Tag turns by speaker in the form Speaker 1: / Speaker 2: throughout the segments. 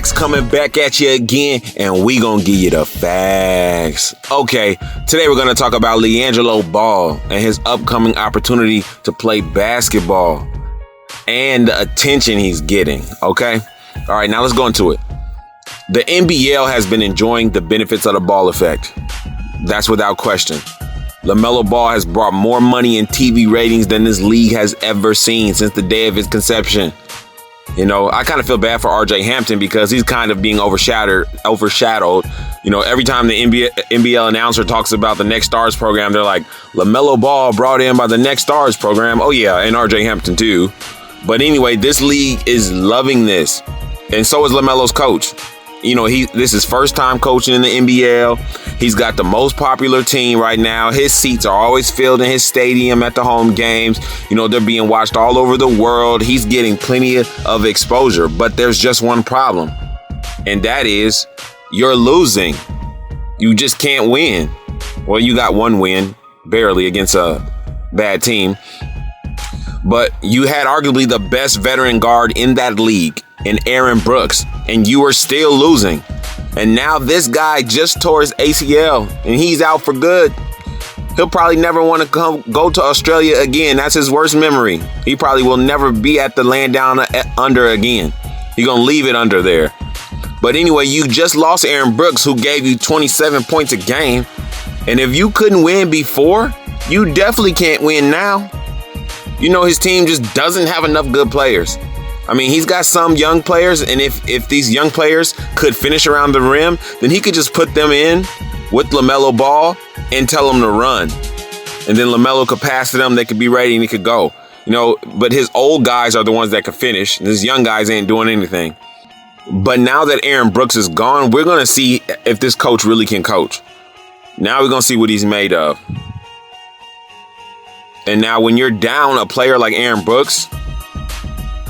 Speaker 1: Hawks coming back at you again, and we gonna give you the facts. Okay, today we're gonna talk about Liangelo Ball and his upcoming opportunity to play basketball and the attention he's getting, okay? All right, now let's go into it. The NBL has been enjoying the benefits of the Ball effect. That's without question. Lamelo Ball has brought more money in TV ratings than this league has ever seen since the day of its conception. You know, I kind of feel bad for RJ Hampton because he's kind of being overshadowed. You know, every time the NBL announcer talks about the Next Stars program, they're like, Lamelo Ball brought in by the Next Stars program. Oh, yeah, and RJ Hampton, too. But anyway, this league is loving this. And so is Lamelo's coach. You know, this is first time coaching in the NBL. He's got the most popular team right now. His seats are always filled in his stadium at the home games. You know, they're being watched all over the world. He's getting plenty of exposure. But there's just one problem. And that is you're losing. You just can't win. Well, you got one win, barely, against a bad team. But you had arguably the best veteran guard in that league, in Aaron Brooks, and you are still losing. And now this guy just tore his ACL and he's out for good. He'll probably never want to go to Australia again. That's his worst memory. He probably will never be at the land down under again. He's going to leave it under there. But anyway, you just lost Aaron Brooks, who gave you 27 points a game. And if you couldn't win before, you definitely can't win now. You know, his team just doesn't have enough good players. I mean, he's got some young players, and if these young players could finish around the rim, then he could just put them in with LaMelo Ball and tell them to run. And then LaMelo could pass to them, they could be ready, and he could go. You know, but his old guys are the ones that could finish, and his young guys ain't doing anything. But now that Aaron Brooks is gone, we're going to see if this coach really can coach. Now we're going to see what he's made of. And now when you're down a player like Aaron Brooks,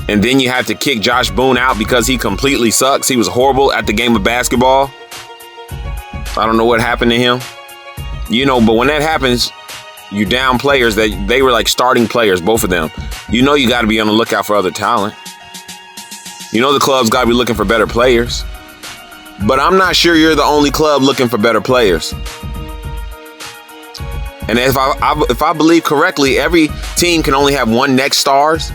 Speaker 1: and then you have to kick Josh Boone out because he completely sucks. He was horrible at the game of basketball. I don't know what happened to him. You know, but when that happens, you down players that they were like starting players, both of them. You know you got to be on the lookout for other talent. You know the club's got to be looking for better players. But I'm not sure you're the only club looking for better players. And if I believe correctly, every team can only have one Next Stars.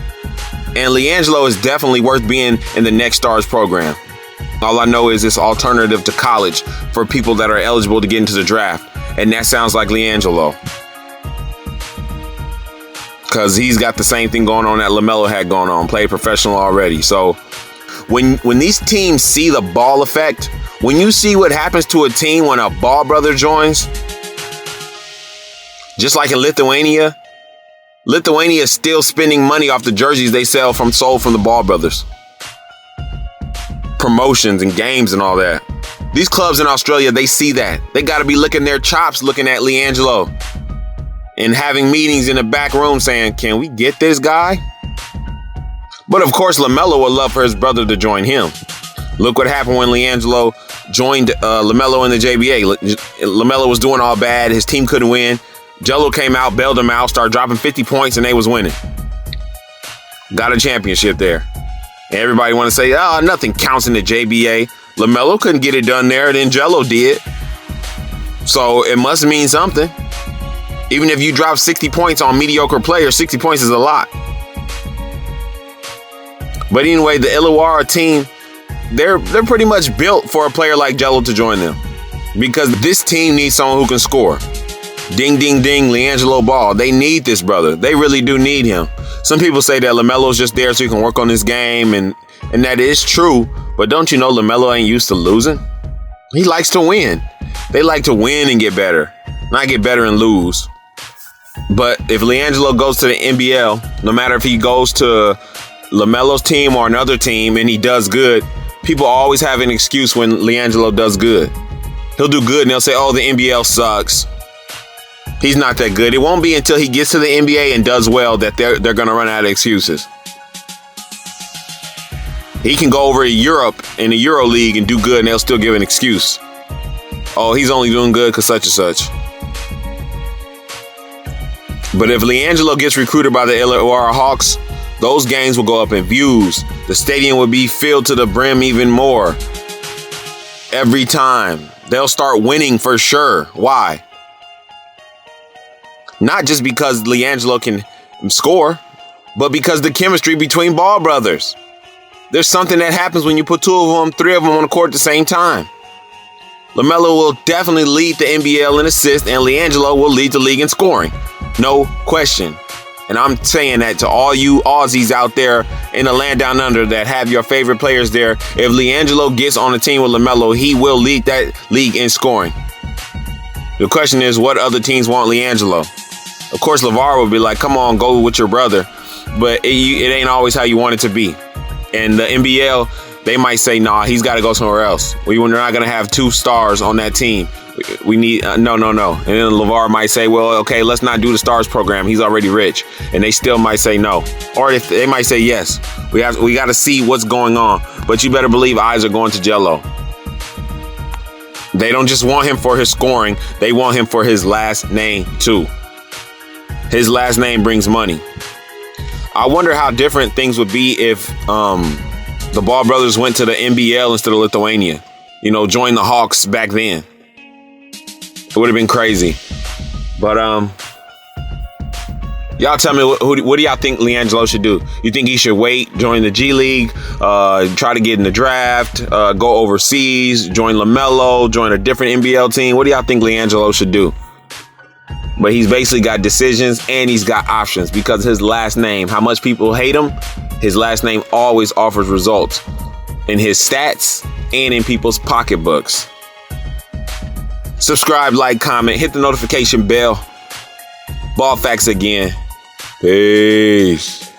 Speaker 1: And Liangelo is definitely worth being in the Next Stars program. All I know is it's alternative to college for people that are eligible to get into the draft. And that sounds like Liangelo. Because he's got the same thing going on that LaMelo had going on. Played professional already. So when these teams see the Ball effect, when you see what happens to a team when a Ball brother joins, just like in Lithuania is still spending money off the jerseys they sold from the Ball brothers. Promotions and games and all that. These clubs in Australia, they see that. They got to be licking their chops looking at Liangelo and having meetings in the back room saying, can we get this guy? But of course, LaMelo would love for his brother to join him. Look what happened when Liangelo joined LaMelo in the JBA. LaMelo was doing all bad. His team couldn't win. Jello came out, bailed him out, started dropping 50 points, and they was winning. Got a championship there. And everybody want to say, oh, nothing counts in the JBA. LaMelo couldn't get it done there, then Jello did. So it must mean something. Even if you drop 60 points on mediocre players, 60 points is a lot. But anyway, the Illawarra team, they're pretty much built for a player like Jello to join them. Because this team needs someone who can score. Ding, ding, ding, Liangelo Ball. They need this brother. They really do need him. Some people say that LaMelo's just there so he can work on his game, and that is true. But don't you know LaMelo ain't used to losing? He likes to win. They like to win and get better, not get better and lose. But if Liangelo goes to the NBL, no matter if he goes to LaMelo's team or another team and he does good, people always have an excuse when Liangelo does good. He'll do good and they'll say, oh, the NBL sucks. He's not that good. It won't be until he gets to the NBA and does well that they're going to run out of excuses. He can go over to Europe in the Euro League and do good and they'll still give an excuse. Oh, he's only doing good because such and such. But if Liangelo gets recruited by the Illawarra Hawks, Those games will go up in views. The stadium will be filled to the brim even more. Every time. They'll start winning for sure. Why? Not just because Liangelo can score, but because the chemistry between Ball brothers. There's something that happens when you put two of them, three of them on the court at the same time. Lamelo will definitely lead the NBL in assists, and Liangelo will lead the league in scoring. No question. And I'm saying that to all you Aussies out there in the land down under that have your favorite players there. If Liangelo gets on a team with Lamelo, he will lead that league in scoring. The question is, what other teams want Liangelo? Of course, Illawarra will be like, come on, go with your brother. But it ain't always how you want it to be. And the NBL, they might say, nah, he's got to go somewhere else. We're not going to have two stars on that team. We need, no. And then Illawarra might say, well, okay, let's not do the stars program. He's already rich. And they still might say no. Or if they might say yes. We got to see what's going on. But you better believe eyes are going to Jello. They don't just want him for his scoring. They want him for his last name, too. His last name brings money. I wonder how different things would be if the Ball brothers went to the NBL instead of Lithuania. You know, joined the Hawks back then. It would have been crazy. But y'all tell me, what do y'all think Liangelo should do? You think he should wait, join the G League, try to get in the draft, go overseas, join Lamelo, join a different NBL team? What do y'all think Liangelo should do? But he's basically got decisions and he's got options because his last name, how much people hate him, his last name always offers results in his stats and in people's pocketbooks. Subscribe, like, comment, hit the notification bell. Ball Facts again. Peace.